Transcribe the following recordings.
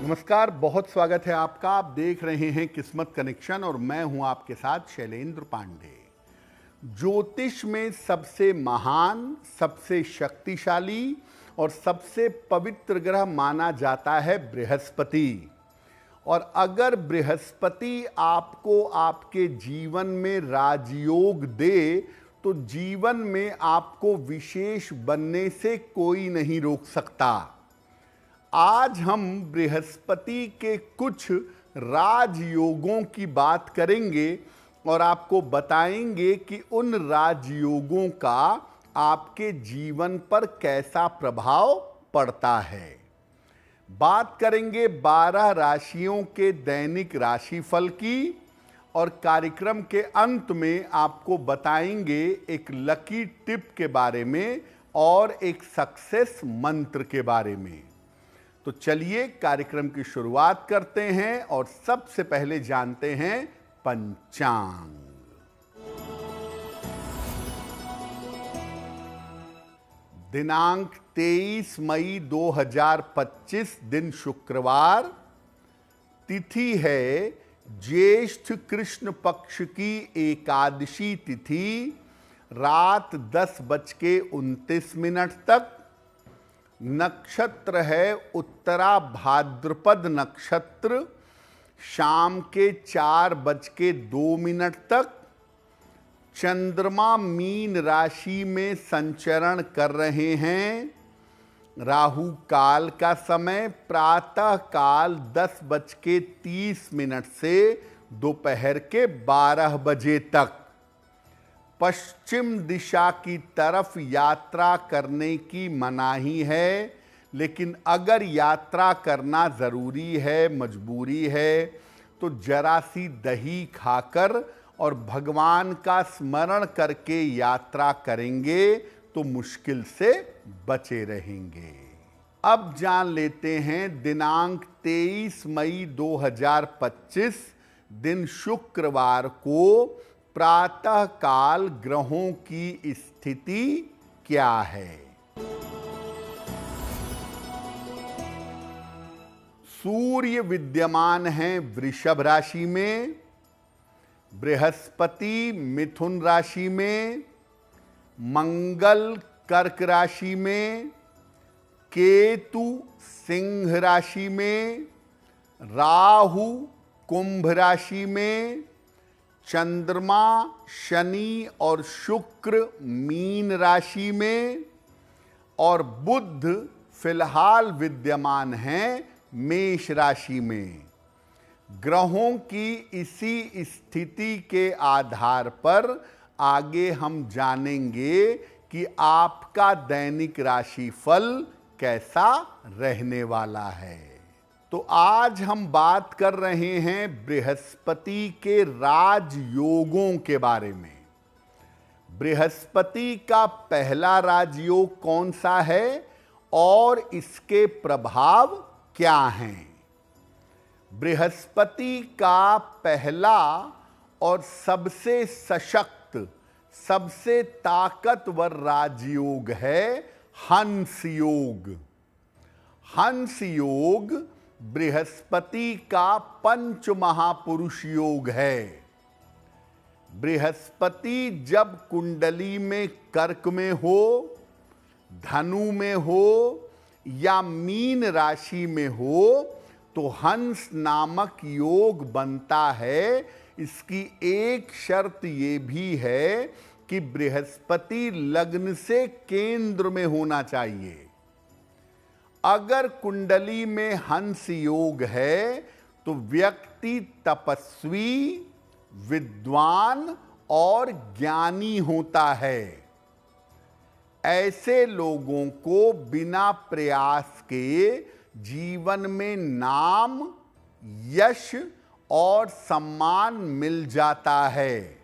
नमस्कार, बहुत स्वागत है आपका। आप देख रहे हैं किस्मत कनेक्शन और मैं हूं आपके साथ शैलेंद्र पांडे। ज्योतिष में सबसे महान, सबसे शक्तिशाली और सबसे पवित्र ग्रह माना जाता है बृहस्पति। और अगर बृहस्पति आपको आपके जीवन में राजयोग दे तो जीवन में आपको विशेष बनने से कोई नहीं रोक सकता। आज हम बृहस्पति के कुछ राजयोगों की बात करेंगे और आपको बताएंगे कि उन राजयोगों का आपके जीवन पर कैसा प्रभाव पड़ता है। बात करेंगे 12 राशियों के दैनिक राशिफल की और कार्यक्रम के अंत में आपको बताएंगे एक लकी टिप के बारे में और एक सक्सेस मंत्र के बारे में। तो चलिए कार्यक्रम की शुरुआत करते हैं और सबसे पहले जानते हैं पंचांग। दिनांक 23 मई 2025 दिन शुक्रवार। तिथि है ज्येष्ठ कृष्ण पक्ष की एकादशी तिथि, रात 10:29 तक। नक्षत्र है उत्तरा भाद्रपद नक्षत्र, शाम के 4:02 तक। चंद्रमा मीन राशि में संचरण कर रहे हैं। राहु काल का समय प्रातः काल 10:30 से दोपहर के 12 बजे तक। पश्चिम दिशा की तरफ यात्रा करने की मनाही है, लेकिन अगर यात्रा करना ज़रूरी है, मजबूरी है, तो जरा सी दही खाकर और भगवान का स्मरण करके यात्रा करेंगे तो मुश्किल से बचे रहेंगे। अब जान लेते हैं दिनांक 23 मई 2025 दिन शुक्रवार को प्रातः काल ग्रहों की स्थिति क्या है। सूर्य विद्यमान है वृषभ राशि में, बृहस्पति मिथुन राशि में, मंगल कर्क राशि में, केतु सिंह राशि में, राहु कुंभ राशि में, चंद्रमा शनि और शुक्र मीन राशि में और बुध फिलहाल विद्यमान हैं मेष राशि में। ग्रहों की इसी स्थिति के आधार पर आगे हम जानेंगे कि आपका दैनिक राशिफल कैसा रहने वाला है। तो आज हम बात कर रहे हैं बृहस्पति के राजयोगों के बारे में। बृहस्पति का पहला राजयोग कौन सा है और इसके प्रभाव क्या हैं। बृहस्पति का पहला और सबसे सशक्त, सबसे ताकतवर राजयोग है हंस योग। हंस योग बृहस्पति का पंच महापुरुष योग है। बृहस्पति जब कुंडली में कर्क में हो, धनु में हो या मीन राशि में हो तो हंस नामक योग बनता है। इसकी एक शर्त ये भी है कि बृहस्पति लग्न से केंद्र में होना चाहिए। अगर कुंडली में हंस योग है तो व्यक्ति तपस्वी, विद्वान और ज्ञानी होता है। ऐसे लोगों को बिना प्रयास के जीवन में नाम, यश और सम्मान मिल जाता है।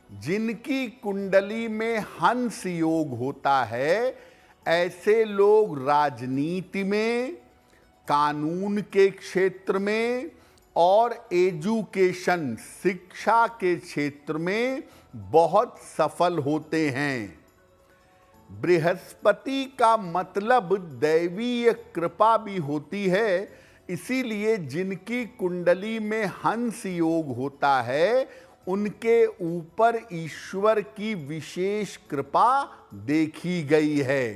जिनकी कुंडली में हंस योग होता है, ऐसे लोग राजनीति में, कानून के क्षेत्र में और एजुकेशन, शिक्षा के क्षेत्र में बहुत सफल होते हैं। बृहस्पति का मतलब दैवीय कृपा भी होती है, इसीलिए जिनकी कुंडली में हंस योग होता है उनके ऊपर ईश्वर की विशेष कृपा देखी गई है।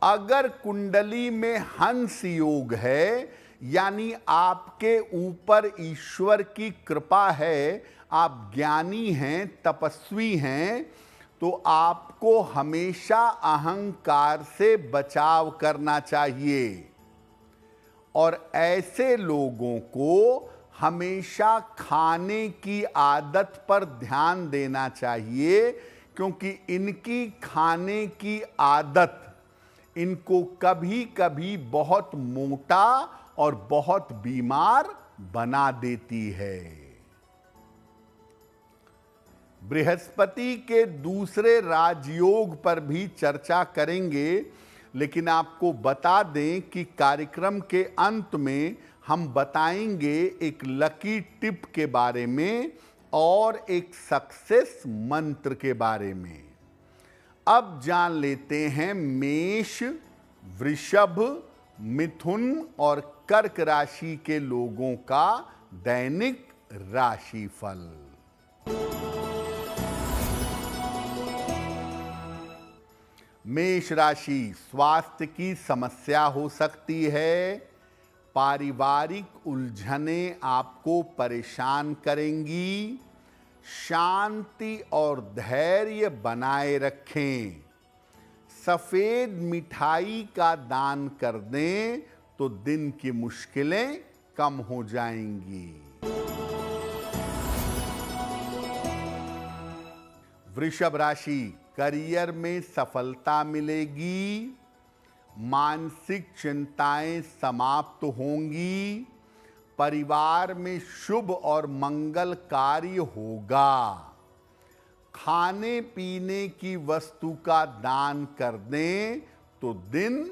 अगर कुंडली में हंस योग है यानी आपके ऊपर ईश्वर की कृपा है, आप ज्ञानी हैं, तपस्वी हैं, तो आपको हमेशा अहंकार से बचाव करना चाहिए और ऐसे लोगों को हमेशा खाने की आदत पर ध्यान देना चाहिए, क्योंकि इनकी खाने की आदत इनको कभी कभी बहुत मोटा और बहुत बीमार बना देती है। बृहस्पति के दूसरे राजयोग पर भी चर्चा करेंगे, लेकिन आपको बता दें कि कार्यक्रम के अंत में हम बताएंगे एक लकी टिप के बारे में और एक सक्सेस मंत्र के बारे में। अब जान लेते हैं मेष, वृषभ, मिथुन और कर्क राशि के लोगों का दैनिक राशिफल। मेष राशि, स्वास्थ्य की समस्या हो सकती है। पारिवारिक उलझनें आपको परेशान करेंगी। शांति और धैर्य बनाए रखें। सफेद मिठाई का दान कर दें तो दिन की मुश्किलें कम हो जाएंगी। वृषभ राशि, करियर में सफलता मिलेगी। मानसिक चिंताएं समाप्त होंगी। परिवार में शुभ और मंगल कार्य होगा। खाने पीने की वस्तु का दान कर दें तो दिन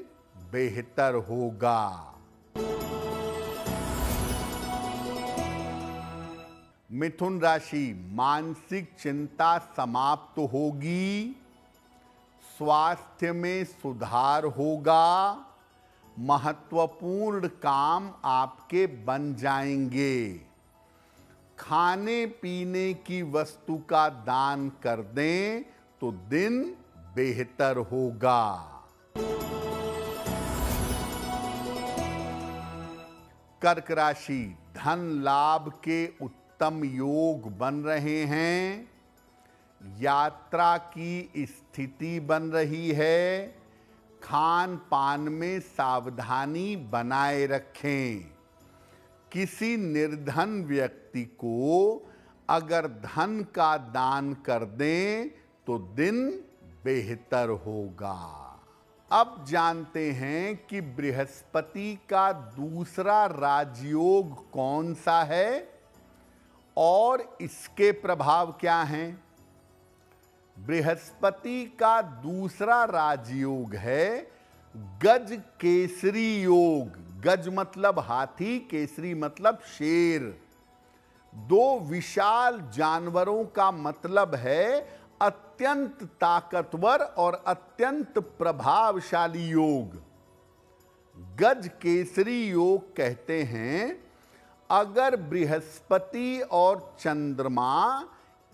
बेहतर होगा। मिथुन राशि, मानसिक चिंता समाप्त होगी। स्वास्थ्य में सुधार होगा। महत्वपूर्ण काम आपके बन जाएंगे। खाने पीने की वस्तु का दान कर दें तो दिन बेहतर होगा। कर्क राशि, धन लाभ के उत्तम योग बन रहे हैं। यात्रा की स्थिति बन रही है। खान पान में सावधानी बनाए रखें। किसी निर्धन व्यक्ति को अगर धन का दान कर दें तो दिन बेहतर होगा। अब जानते हैं कि बृहस्पति का दूसरा राजयोग कौन सा है और इसके प्रभाव क्या हैं। बृहस्पति का दूसरा राजयोग है गज केसरी योग। गज मतलब हाथी, केसरी मतलब शेर। दो विशाल जानवरों का मतलब है अत्यंत ताकतवर और अत्यंत प्रभावशाली योग। गज केसरी योग कहते हैं अगर बृहस्पति और चंद्रमा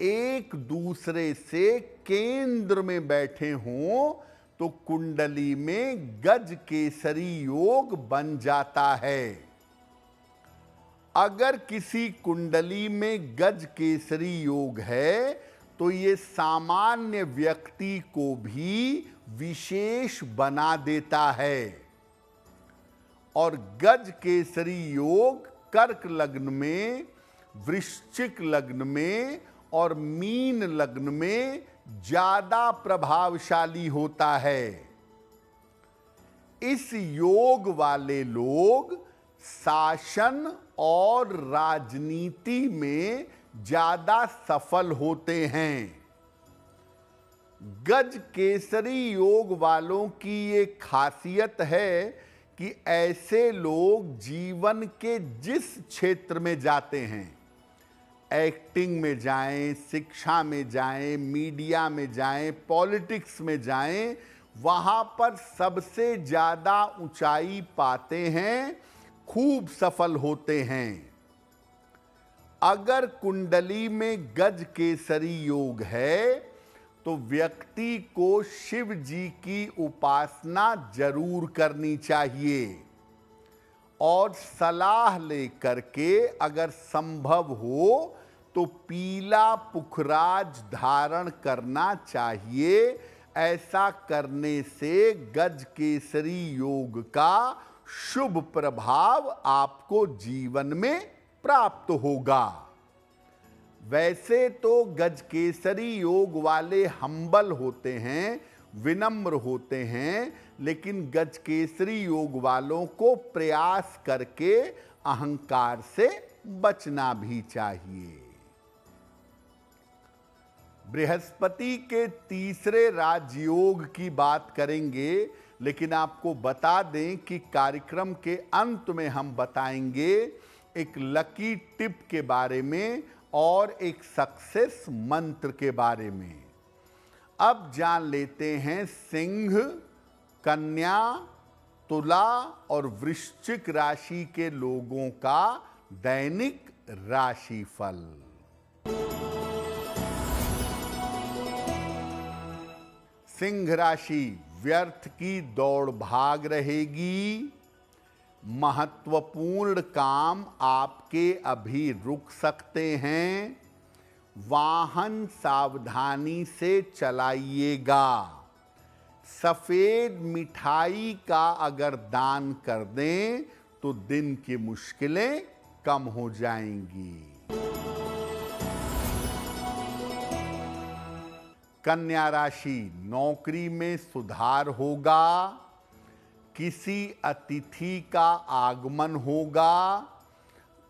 एक दूसरे से केंद्र में बैठे हों तो कुंडली में गज केसरी योग बन जाता है। अगर किसी कुंडली में गज केसरी योग है तो ये सामान्य व्यक्ति को भी विशेष बना देता है। और गज केसरी योग कर्क लग्न में, वृश्चिक लग्न में और मीन लग्न में ज्यादा प्रभावशाली होता है। इस योग वाले लोग शासन और राजनीति में ज्यादा सफल होते हैं। गज केसरी योग वालों की ये खासियत है कि ऐसे लोग जीवन के जिस क्षेत्र में जाते हैं, एक्टिंग में जाएं, शिक्षा में जाएं, मीडिया में जाएं, पॉलिटिक्स में जाएं, वहां पर सबसे ज्यादा ऊंचाई पाते हैं खूब सफल होते हैं। अगर कुंडली में गज केसरी योग है तो व्यक्ति को शिव जी की उपासना जरूर करनी चाहिए और सलाह लेकर के अगर संभव हो तो पीला पुखराज धारण करना चाहिए। ऐसा करने से गज केसरी योग का शुभ प्रभाव आपको जीवन में प्राप्त होगा। वैसे तो गज केसरी योग वाले हम्बल होते हैं, विनम्र होते हैं, लेकिन गज केसरी योग वालों को प्रयास करके अहंकार से बचना भी चाहिए। बृहस्पति के तीसरे राजयोग की बात करेंगे, लेकिन आपको बता दें कि कार्यक्रम के अंत में हम बताएंगे एक लकी टिप के बारे में और एक सक्सेस मंत्र के बारे में। अब जान लेते हैं सिंह, कन्या, तुला और वृश्चिक राशि के लोगों का दैनिक राशिफल। सिंह राशि, व्यर्थ की दौड़ भाग रहेगी। महत्वपूर्ण काम आपके अभी रुक सकते हैं। वाहन सावधानी से चलाइएगा। सफेद मिठाई का अगर दान कर दें तो दिन की मुश्किलें कम हो जाएंगी। कन्या राशि, नौकरी में सुधार होगा। किसी अतिथि का आगमन होगा।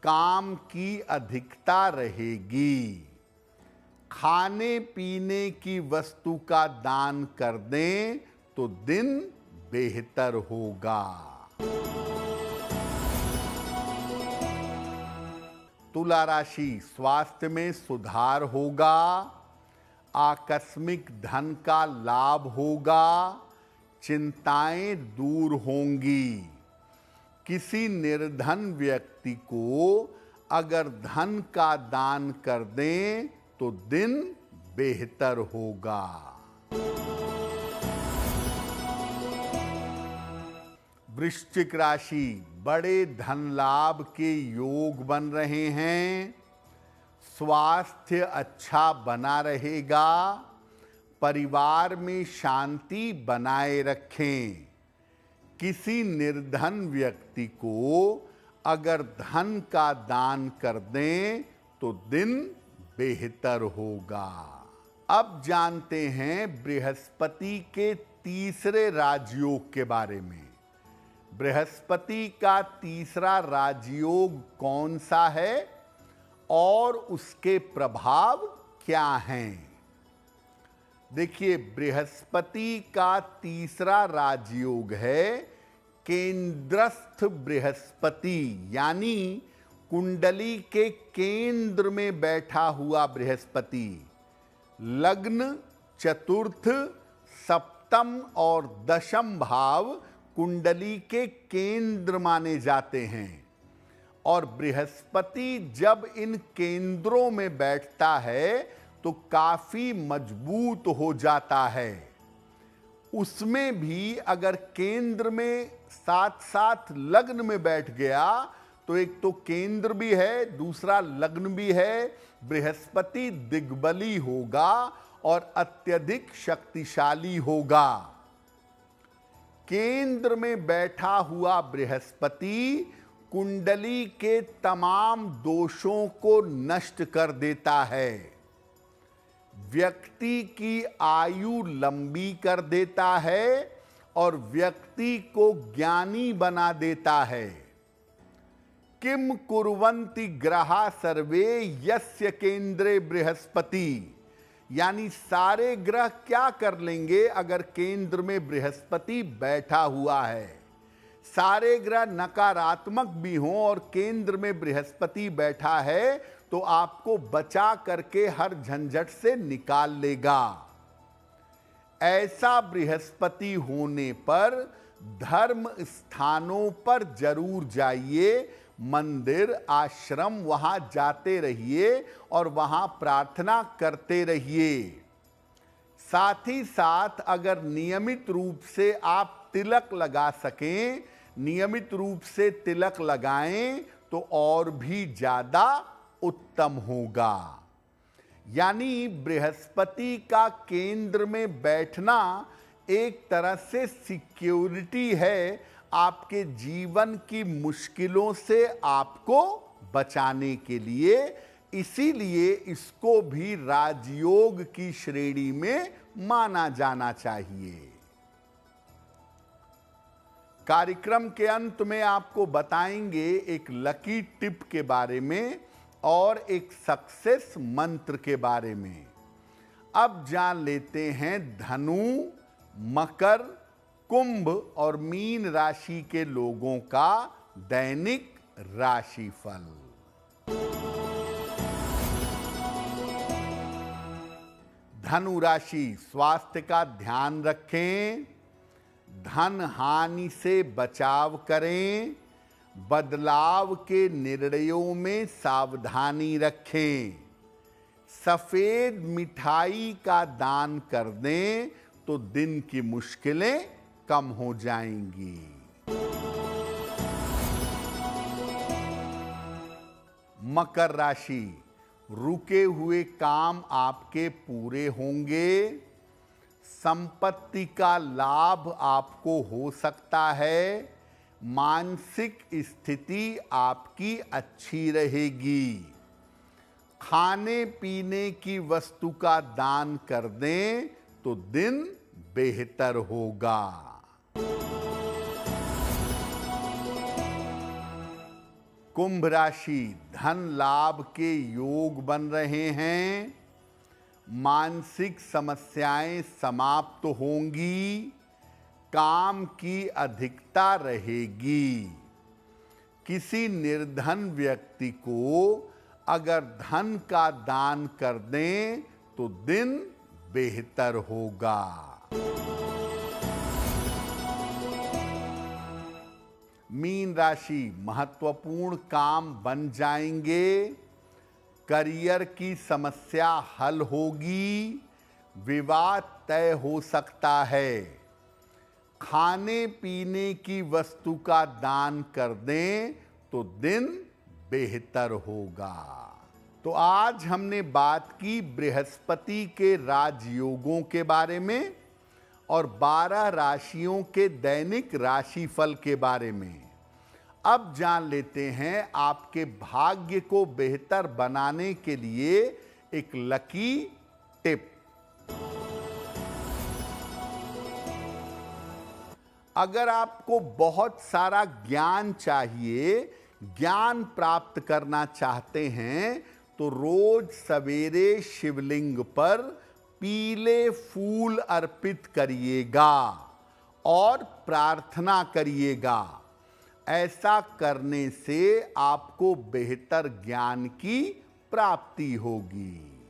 काम की अधिकता रहेगी। खाने पीने की वस्तु का दान कर दें तो दिन बेहतर होगा। तुला राशि, स्वास्थ्य में सुधार होगा। आकस्मिक धन का लाभ होगा। चिंताएं दूर होंगी। किसी निर्धन व्यक्ति को अगर धन का दान कर दें तो दिन बेहतर होगा। वृश्चिक राशि, बड़े धन लाभ के योग बन रहे हैं। स्वास्थ्य अच्छा बना रहेगा। परिवार में शांति बनाए रखें। किसी निर्धन व्यक्ति को अगर धन का दान कर दें तो दिन बेहतर होगा। अब जानते हैं बृहस्पति के तीसरे राजयोग के बारे में। बृहस्पति का तीसरा राजयोग कौन सा है और उसके प्रभाव क्या हैं? देखिए, बृहस्पति का तीसरा राजयोग है केंद्रस्थ बृहस्पति, यानी कुंडली के केंद्र में बैठा हुआ बृहस्पति। लग्न, चतुर्थ, सप्तम और दशम भाव कुंडली के केंद्र माने जाते हैं और बृहस्पति जब इन केंद्रों में बैठता है तो काफी मजबूत हो जाता है। उसमें भी अगर केंद्र में साथ साथ लग्न में बैठ गया तो एक तो केंद्र भी है, दूसरा लग्न भी है। बृहस्पति दिग्बली होगा और अत्यधिक शक्तिशाली होगा। केंद्र में बैठा हुआ बृहस्पति कुंडली के तमाम दोषों को नष्ट कर देता है। व्यक्ति की आयु लंबी कर देता है और व्यक्ति को ज्ञानी बना देता है। किम कुर्वन्ति ग्रहा सर्वे यस्य केंद्रे बृहस्पति, यानी सारे ग्रह क्या कर लेंगे अगर केंद्र में बृहस्पति बैठा हुआ है। सारे ग्रह नकारात्मक भी हों और केंद्र में बृहस्पति बैठा है तो आपको बचा करके हर झंझट से निकाल लेगा। ऐसा बृहस्पति होने पर धर्म स्थानों पर जरूर जाइए, मंदिर आश्रम वहां जाते रहिए और वहां प्रार्थना करते रहिए। साथ ही साथ अगर नियमित रूप से आप तिलक लगा सकें, नियमित रूप से तिलक लगाएं तो और भी ज्यादा उत्तम होगा। यानी बृहस्पति का केंद्र में बैठना एक तरह से सिक्योरिटी है, आपके जीवन की मुश्किलों से आपको बचाने के लिए। इसीलिए इसको भी राजयोग की श्रेणी में माना जाना चाहिए। कार्यक्रम के अंत में आपको बताएंगे एक लकी टिप के बारे में और एक सक्सेस मंत्र के बारे में। अब जान लेते हैं धनु, मकर, कुंभ और मीन राशि के लोगों का दैनिक राशिफल। धनु राशि, स्वास्थ्य का ध्यान रखें, धन हानि से बचाव करें, बदलाव के निर्णयों में सावधानी रखें, सफेद मिठाई का दान कर दें तो दिन की मुश्किलें कम हो जाएंगी। मकर राशि, रुके हुए काम आपके पूरे होंगे, संपत्ति का लाभ आपको हो सकता है, मानसिक स्थिति आपकी अच्छी रहेगी, खाने पीने की वस्तु का दान कर दें तो दिन बेहतर होगा। कुंभ राशि, धन लाभ के योग बन रहे हैं, मानसिक समस्याएं समाप्त होंगी, काम की अधिकता रहेगी। किसी निर्धन व्यक्ति को अगर धन का दान कर दें तो दिन बेहतर होगा। मीन राशि, महत्वपूर्ण काम बन जाएंगे, करियर की समस्या हल होगी, विवाद तय हो सकता है, खाने पीने की वस्तु का दान कर दें तो दिन बेहतर होगा। तो आज हमने बात की बृहस्पति के राजयोगों के बारे में और 12 राशियों के दैनिक राशिफल के बारे में। अब जान लेते हैं आपके भाग्य को बेहतर बनाने के लिए एक लकी टिप। अगर आपको बहुत सारा ज्ञान चाहिए, ज्ञान प्राप्त करना चाहते हैं तो रोज सवेरे शिवलिंग पर पीले फूल अर्पित करिएगा और प्रार्थना करिएगा। ऐसा करने से आपको बेहतर ज्ञान की प्राप्ति होगी।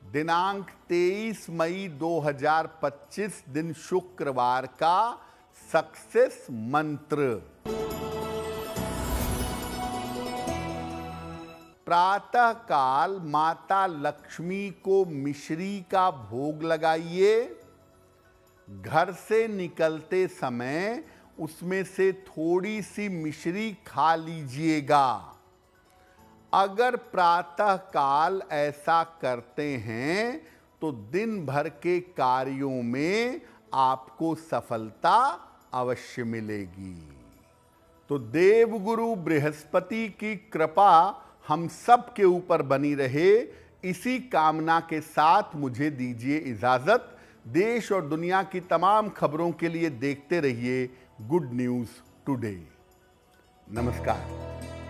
दिनांक 23 मई 2025 दिन शुक्रवार का सक्सेस मंत्र। प्रातः काल माता लक्ष्मी को मिश्री का भोग लगाइए। घर से निकलते समय उसमें से थोड़ी सी मिश्री खा लीजिएगा। अगर प्रातः काल ऐसा करते हैं तो दिन भर के कार्यों में आपको सफलता अवश्य मिलेगी। तो देवगुरु बृहस्पति की कृपा हम सब के ऊपर बनी रहे, इसी कामना के साथ मुझे दीजिए इजाजत। देश और दुनिया की तमाम खबरों के लिए देखते रहिए गुड न्यूज़ टुडे। नमस्कार।